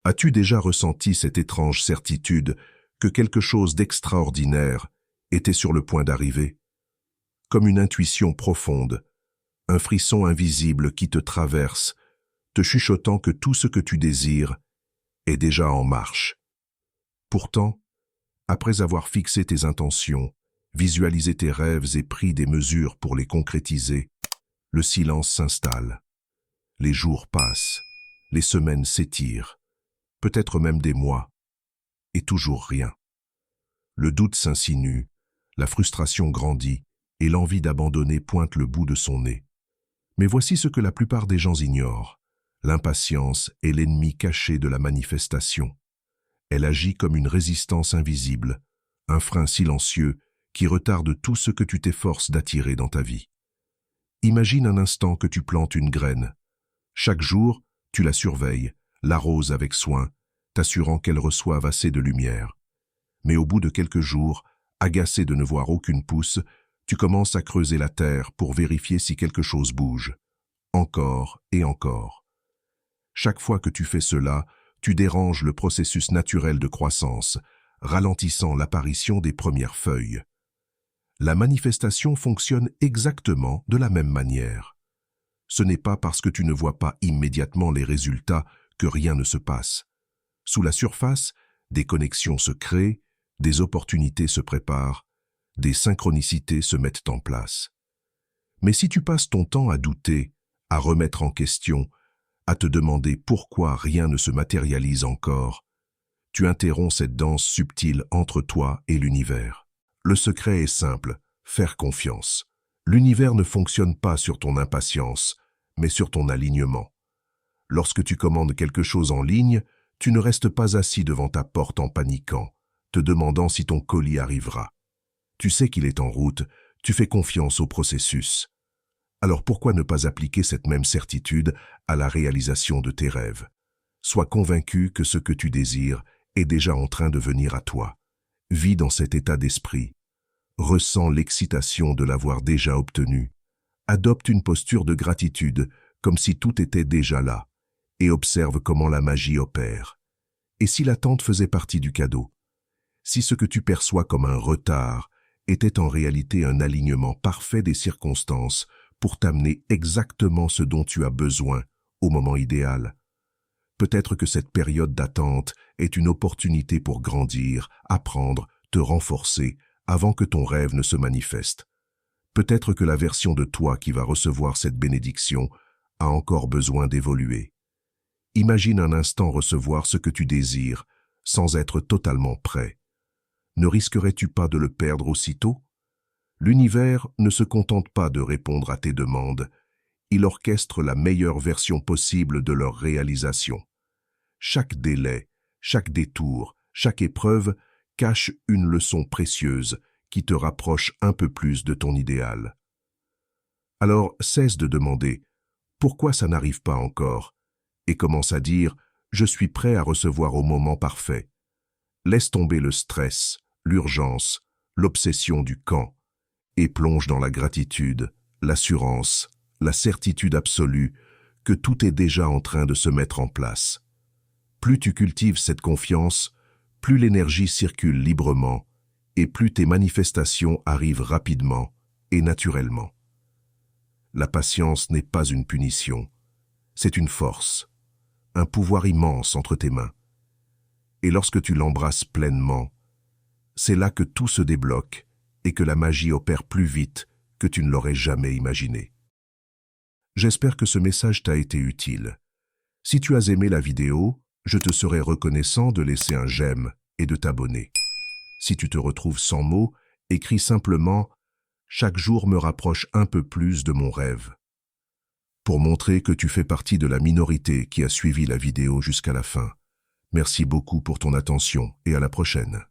As-tu déjà ressenti cette étrange certitude que quelque chose d'extraordinaire était sur le point d'arriver? Comme une intuition profonde, un frisson invisible qui te traverse, te chuchotant que tout ce que tu désires est déjà en marche. Pourtant, après avoir fixé tes intentions, visualisé tes rêves et pris des mesures pour les concrétiser, le silence s'installe. Les jours passent, les semaines s'étirent, peut-être même des mois, et toujours rien. Le doute s'insinue, la frustration grandit, et l'envie d'abandonner pointe le bout de son nez. Mais voici ce que la plupart des gens ignorent. L'impatience est l'ennemi caché de la manifestation. Elle agit comme une résistance invisible, un frein silencieux qui retarde tout ce que tu t'efforces d'attirer dans ta vie. Imagine un instant que tu plantes une graine. Chaque jour, tu la surveilles, l'arroses avec soin, t'assurant qu'elle reçoive assez de lumière. Mais au bout de quelques jours, agacé de ne voir aucune pousse, tu commences à creuser la terre pour vérifier si quelque chose bouge. Encore et encore. Chaque fois que tu fais cela, tu déranges le processus naturel de croissance, ralentissant l'apparition des premières feuilles. La manifestation fonctionne exactement de la même manière. Ce n'est pas parce que tu ne vois pas immédiatement les résultats que rien ne se passe. Sous la surface, des connexions se créent, des opportunités se préparent, des synchronicités se mettent en place. Mais si tu passes ton temps à douter, à remettre en question, à te demander pourquoi rien ne se matérialise encore, tu interromps cette danse subtile entre toi et l'univers. Le secret est simple, faire confiance. L'univers ne fonctionne pas sur ton impatience, mais sur ton alignement. Lorsque tu commandes quelque chose en ligne, tu ne restes pas assis devant ta porte en paniquant, te demandant si ton colis arrivera. Tu sais qu'il est en route, tu fais confiance au processus. Alors pourquoi ne pas appliquer cette même certitude à la réalisation de tes rêves? Sois convaincu que ce que tu désires est déjà en train de venir à toi. Vis dans cet état d'esprit. Ressens l'excitation de l'avoir déjà obtenu. Adopte une posture de gratitude, comme si tout était déjà là, et observe comment la magie opère. Et si l'attente faisait partie du cadeau? Si ce que tu perçois comme un retard était en réalité un alignement parfait des circonstances pour t'amener exactement ce dont tu as besoin au moment idéal? Peut-être que cette période d'attente est une opportunité pour grandir, apprendre, te renforcer, avant que ton rêve ne se manifeste. Peut-être que la version de toi qui va recevoir cette bénédiction a encore besoin d'évoluer. Imagine un instant recevoir ce que tu désires, sans être totalement prêt. Ne risquerais-tu pas de le perdre aussitôt? L'univers ne se contente pas de répondre à tes demandes, il orchestre la meilleure version possible de leur réalisation. Chaque délai, chaque détour, chaque épreuve cache une leçon précieuse qui te rapproche un peu plus de ton idéal. Alors cesse de demander « Pourquoi ça n'arrive pas encore ?» et commence à dire « Je suis prêt à recevoir au moment parfait ». Laisse tomber le stress, l'urgence, l'obsession du quand, et plonge dans la gratitude, l'assurance, la certitude absolue que tout est déjà en train de se mettre en place. Plus tu cultives cette confiance, plus l'énergie circule librement et plus tes manifestations arrivent rapidement et naturellement. La patience n'est pas une punition, c'est une force, un pouvoir immense entre tes mains. Et lorsque tu l'embrasses pleinement, c'est là que tout se débloque et que la magie opère plus vite que tu ne l'aurais jamais imaginé. J'espère que ce message t'a été utile. Si tu as aimé la vidéo, je te serai reconnaissant de laisser un j'aime et de t'abonner. Si tu te retrouves sans mots, écris simplement « Chaque jour me rapproche un peu plus de mon rêve » pour montrer que tu fais partie de la minorité qui a suivi la vidéo jusqu'à la fin. Merci beaucoup pour ton attention et à la prochaine.